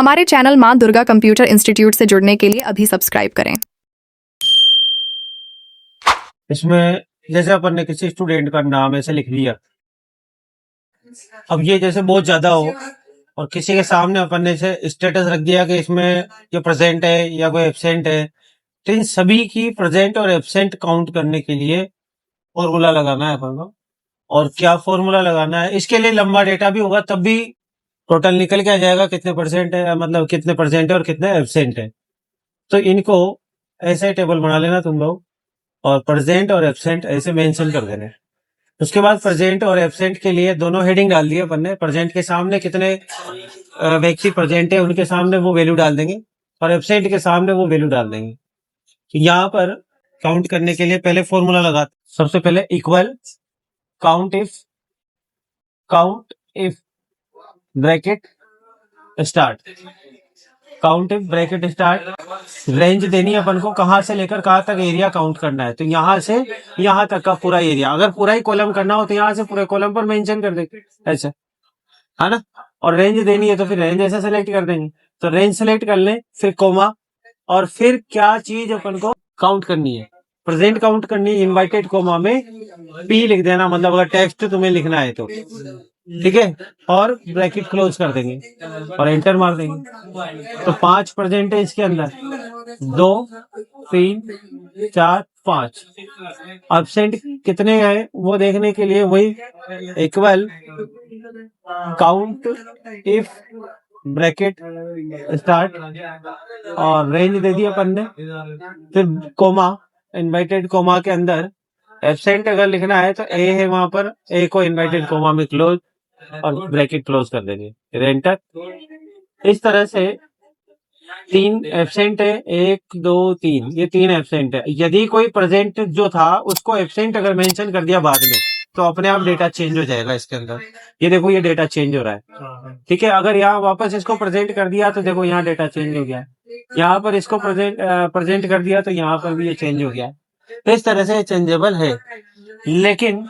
हमारे चैनल मां Durga computer institute से जुड़ने के लिए अभी सब्सक्राइब करें। इसमें जैसे अपन ने किसी स्टूडेंट का नाम ऐसे लिख लिया, अब ये जैसे बहुत ज्यादा हो और किसी के सामने अपन ने इसे स्टेटस रख दिया कि इसमें ये प्रेजेंट है या कोई एब्सेंट है, तो इन सभी की प्रेजेंट और एब्सेंट काउंट करने के लिए फॉर्मूला लगाना है अपन को। और क्या फॉर्मूला लगाना है, इसके लिए लंबा डेटा भी होगा, तब भी टोटल निकल के आ जाएगा कितने परसेंट है, मतलब कितने परसेंट है और कितने एब्सेंट है। तो इनको ऐसे टेबल बना लेना तुम लोग, और प्रेजेंट और एब्सेंट ऐसे मेंशन कर देने। उसके बाद प्रेजेंट और एब्सेंट के लिए दोनों हेडिंग डाल दिए अपन ने। प्रेजेंट के सामने कितने व्यक्ति प्रेजेंट है उनके सामने वो वैल्यू डाल देंगे, और एब्सेंट के सामने वो वैल्यू डाल देंगे। तो यहाँ पर काउंट करने के लिए पहले फॉर्मूला लगाते, सबसे पहले equal count if bracket start, count if bracket start. Range देनी है अपन को, कहां से लेकर कहां तक एरिया काउंट करना है, तो यहां से यहां तक का पूरा एरिया। अगर पूरा ही कॉलम करना हो तो यहां से पूरे कॉलम पर मेंशन कर देंगे ऐसे, है ना। और रेंज देनी है तो फिर रेंज ऐसे सेलेक्ट कर देंगे। तो रेंज सेलेक्ट कर लें, फिर कोमा, और फिर क्या चीज अपन को काउंट करनी है, प्रेजेंट काउंट करनी है। इनवर्टेड कोमा में पी लिख देना, मतलब अगर टेक्स्ट तुम्हें लिखना है तो ठीक है, और ब्रैकेट क्लोज कर देंगे और एंटर मार देंगे। तो 5 प्रेजेंट है इसके अंदर, 2 3 4 5। एब्सेंट कितने हैं वो देखने के लिए वही equal count if bracket start, और रेंज दे दी अपन ने, फिर कोमा, इनवर्टेड कोमा के अंदर एब्सेंट अगर लिखना है तो ए है, वहां पर ए को इनवर्टेड कोमा में क्लोज और ब्रैकेट क्लोज कर देंगे, फिर एंटर। इस तरह से 3 एब्सेंट है, 1 2 3, ये 3 एब्सेंट है। यदि कोई प्रेजेंट जो था उसको एब्सेंट अगर मेंशन कर दिया बाद में, तो अपने आप डेटा चेंज हो जाएगा इसके अंदर। ये देखो, ये डेटा चेंज हो रहा है, ठीक है। अगर यहाँ वापस इसको प्रेजेंट कर दिया तो देखो यहाँ डेटा चेंज हो गया। यहाँ पर इसको प्रेजेंट कर दिया तो यहाँ पर भी ये चेंज हो गया। तो इस तरह से चेंजेबल है। लेकिन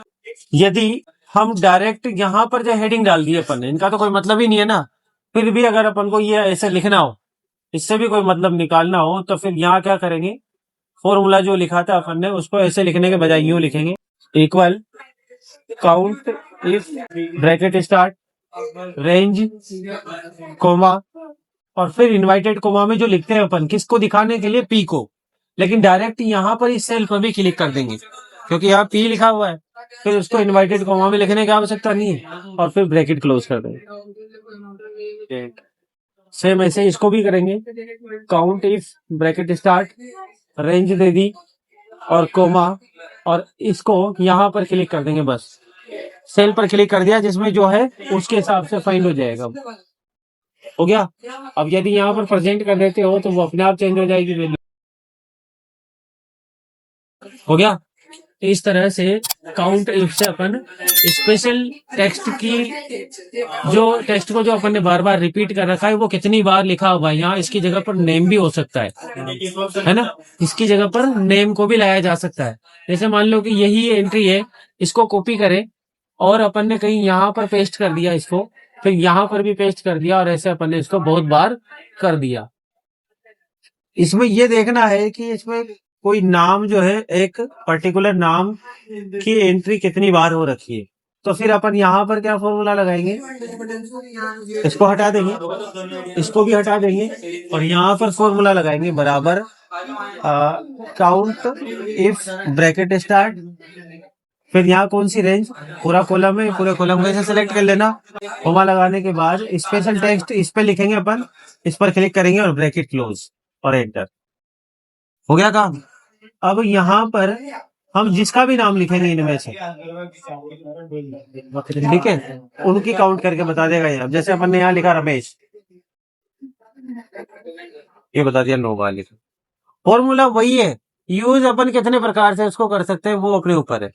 यदि हम डायरेक्ट यहाँ पर जो हेडिंग डाल दी अपन ने, इनका तो कोई मतलब ही नहीं है ना, फिर भी अगर अपन को ये ऐसे लिखना हो, इससे भी कोई मतलब निकालना हो, तो फिर यहाँ क्या करेंगे, फॉर्मूला जो लिखा था अपन ने उसको ऐसे लिखने के बजाय यूं लिखेंगे, equal count if bracket start range comma, और फिर इनवर्टेड कोमा में जो लिखते हैं अपन, किसको दिखाने के लिए, पी को। लेकिन डायरेक्ट यहाँ पर इस सेल पर भी क्लिक कर देंगे, क्योंकि यहाँ पी लिखा हुआ है, फिर उसको इनवर्टेड कोमा में लिखने की आवश्यकता नहीं है, और फिर ब्रैकेट क्लोज कर देंगे। सेम ऐसे इसको भी करेंगे, count if bracket start range दे दी और कोमा, और इसको यहाँ पर क्लिक कर देंगे, बस सेल पर क्लिक कर दिया जिसमें जो है उसके हिसाब से फाइंड हो जाएगा। हो गया। अब यदि यहाँ पर प्रेजेंट कर देते हो तो वो अपने आप चेंज हो जाएगी वैल्यू। हो गया। इस तरह से काउंट इफ से अपन स्पेशल टेक्स्ट को जो अपन ने बार बार रिपीट कर रखा है वो कितनी बार लिखा हुआ है, यहाँ इसकी जगह पर नेम भी हो सकता है ना, इसकी जगह पर नेम को भी लाया जा सकता है। जैसे मान लो कि यही एंट्री है, इसको कॉपी करें और अपन ने कहीं यहाँ पर पेस्ट कर दिया इसको, फिर यहाँ पर भी पेस्ट कर दिया, और ऐसे अपन ने इसको बहुत बार कर दिया। इसमें ये देखना है कि इसमें कोई नाम जो है, एक पर्टिकुलर नाम की एंट्री कितनी बार हो रखी है। तो फिर अपन यहाँ पर क्या फॉर्मूला लगाएंगे, इसको हटा देंगे, इसको भी हटा देंगे, और यहाँ पर फॉर्मूला लगाएंगे बराबर काउंट इफ ब्रैकेट स्टार्ट, फिर यहाँ कौन सी रेंज, पूरा कॉलम है, पूरे कॉलम को ऐसे सेलेक्ट कर लेना। कोमा लगाने के बाद स्पेशल टेक्स्ट इस पे लिखेंगे अपन, इस पर क्लिक करेंगे और ब्रैकेट क्लोज और एंटर। हो गया काम। अब यहाँ पर हम जिसका भी नाम लिखेंगे इनमें से, ठीक है, उनकी काउंट करके बता देगा ये। अब जैसे अपन ने यहाँ लिखा रमेश, ये बता दिया 9 बार लिखा। फॉर्मूला वही है, यूज अपन कितने प्रकार से उसको कर सकते हैं वो अपने ऊपर है।